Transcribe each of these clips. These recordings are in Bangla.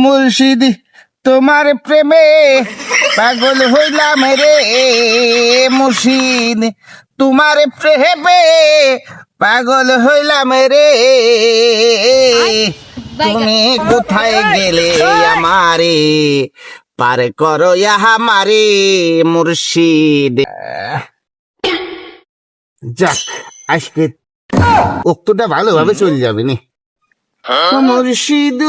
মুর্শিদ তোমার প্রেমে পাগল হইলাম রে মুর্শিদ তোমার প্রেমে পাগল হইলাম রে তুমি কোথায় গেলে আমারে পার করো আমারে মুর্শিদ। যাক আজকে উক্তটা ভালোভাবে চলে যাবে নি। মুর্শিদ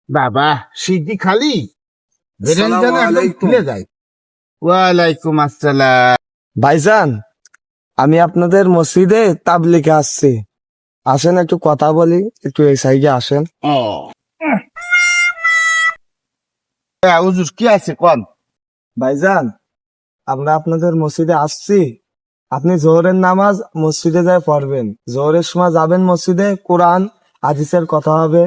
বাবা সিদ্ধি খালি খুলে যায়। ওয়ালাইকুম আসসালাম। ভাইজান, আমি আপনাদের মসজিদে তাবলিগে আসছি, আসেন একটু কথা বলি, একটু এই সাইডে আসেন। হুজুর কি আছে কোন? ভাইজান, আমরা আপনাদের মসজিদে আসছি, আপনি জোহরের নামাজ মসজিদে যায় পড়বেন, জোহরের সময় যাবেন মসজিদে, কোরআন হাদিসের কথা হবে,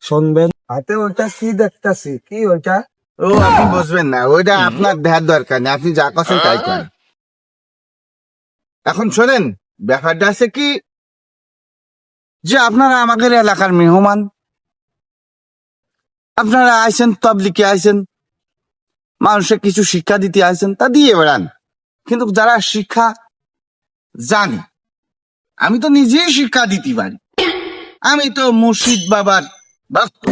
শুনবেন। হাতে ওইটা কি দেখতেছি, কি ওইটা? ও আপনি বুঝবেন না, ওইটা আপনার দেখার দরকার নেই, আপনি যা করছেন তাই করেন। এখন শোনেন, ব্যাপারটা আছে কি যে আপনারা আমাদের এলাকার মেহমান, আপনারা আইসেন তাবলিগে আইসেন, মানুষের কিছু শিক্ষা দিতে আইসেন, তা দিয়ে বেড়ান। কিন্তু যারা শিক্ষা জানে, আমি তো নিজেই শিক্ষা দিতে পারি, আমি তো মুর্শিদ বাবার ভক্ত।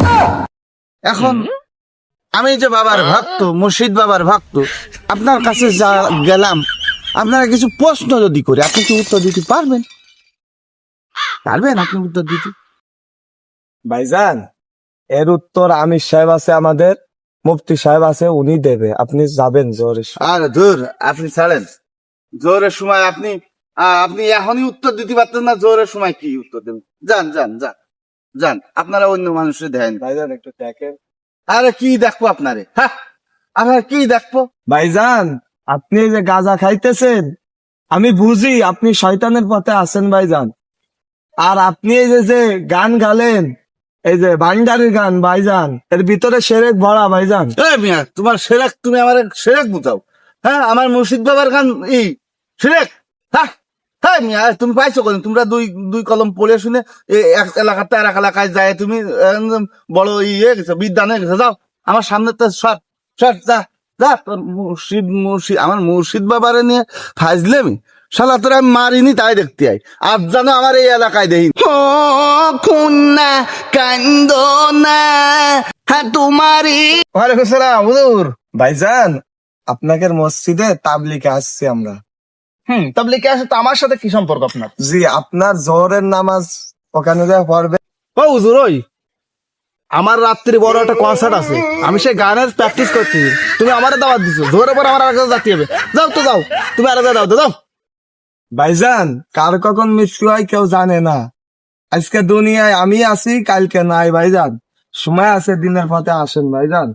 এখন আমি যে বাবার ভক্ত, মুর্শিদ বাবার ভক্ত, আপনার কাছে যা গেলাম, আপনারা কিছু প্রশ্ন যদি করে, আপনি কি উত্তর দিতে পারবেন? পারবেন আপনি উত্তর দিতে? ভাইজান, এর উত্তর আমির সাহেব আছে, আমাদের মুফতি সাহেব আছে, উনি দেবে, আপনি যাবেন জোহরের সময়। আরে ধুর, আপনি ছাড়েন। জোরের সময় আপনি আপনি এখনই উত্তর দিতে পারতেন না, জোরের সময় কি উত্তর দেবেন? যান যান যান যান, আপনারা অন্য মানুষের দেন। ভাইজান একটু দেখেন। আরে কি দেখবো আপনারে? হ্যাঁ, আপনার কি দেখবো? ভাইজান, আপনি এই যে গাঁজা খাইতেছেন, আমি বুঝি আপনি শয়তানের পথে আছেন ভাইজান। আর আপনি এই যে গান গালেন, এই যে ভান্ডারের গান ভাইজান, এর ভিতরে সেরেক ভরা ভাইজান। মিয়া, তোমার সেরেক, তুমি আমার সেরেক বুঝাও? হ্যাঁ, আমার মুর্শিদ বাবার গান সেরেক? হ্যাঁ হ্যাঁ মিয়া, তুমি পাইছো কোন? তোমরা দুই কলম পড়ে শুনে এক এলাকাতে আর এক এলাকায় যায় তুমি বড় গেছো, বিদ্যান হয়ে গেছো। যাও আমার সামনে তো সব সব যা যা, তোর মুর্শিদ আমার মুর্শিদ বাবারে নিয়ে ফাইজলেমি, শালা তোর আমি মারিনি তাই দেখতে আই, আজ জানো আমার এই এলাকায় দেখি। খুন্না কান্দ না তোমারই। ওয়ালাইকুম আসসালাম হুজুর। ভাইজান, আপনাদের মসজিদে তাবলিগে আসছি আমরা। তাবলিগে আসে তো আমার সাথে কি সম্পর্ক আপনার? জি, আপনার জোহরের নামাজ ওখানে যা পড়বে। ও হুজুর, ওই আমার রাত্রি বড় একটা কনসার্ট আছে, আমি সেই গানের প্র্যাকটিস করছি, তুমি আমার দাওয়াত দিছো, জোরে পর আমার আগে যাতে হবে। যাও তো যাও, তুমি আরে দাও যাও। ভাইজান, কার কখন মৃত্যু হয় কেউ জানে না, আজকে দুনিয়ায় আমি আছি, কালকে নাই ভাইজান, সময় আছে, দিনের পথে আসেন ভাইজান।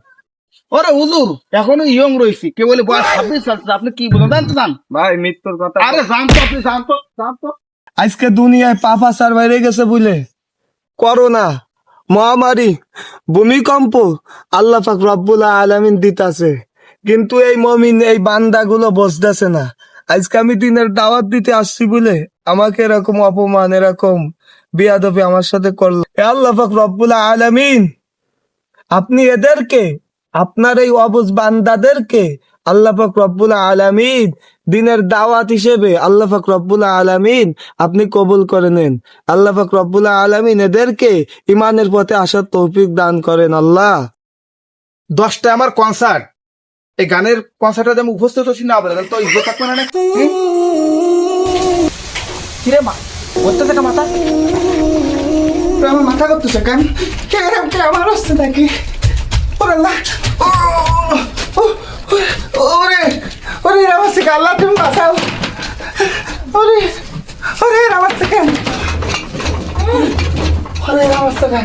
ওরে হুজুর, এখনো ইয়ং রয়েছি, কে বলে বয়স 26 চলছে, আপনি কি বলেন? জান তো জান ভাই, মৃত্যুর কথা। আরে জান তো, আপনি জান তো, জান তো। আজকে দুনিয়ায় পাপাচার বাইরে গেছে বুঝলে, করোনা, মহামারী, ভূমিকম্প, আল্লাহ পাক রব্বুল আলামিন দিতাছে, কিন্তু এই মমিন এই বান্দাগুলো বসতেছে না। আজকে আমি দিনের দাওয়াত দিতে আসছি বলে আমাকে এরকম অপমান, এরকম বিয়াদবি আমার সাথে করলো। এ আল্লাহ পাক রব্বুল আলামিন, আপনি এদেরকে, আপনার এই অবুঝ বান্দাদেরকে আল্লাহ পাক রব্বুল আলামিন দিনের দাওয়াত হিসেবে আল্লাহ পাক রব্বুল আলামিন আপনি কবুল করে নেন। আল্লাহ পাক রব্বুল আলামিন এদেরকে ইমানের পথে আসার তৌফিক দান করেন। আল্লাহ, 10টা আমার কনসার্ট, এই গানের কনসার্টে আমি উপস্থিত হচ্ছি না বলে তো ইজ্জত থাকবে না? কিরে মা করতে থাকা মাথা, আমার মাথা করতেছে কেন? আমার আসতে থাকি। ওরে ওরে আমার থেকে আল্লাহ তুমি বাঁচাও। ওরে ওরে আমার থেকে, ওরে আমার থেকে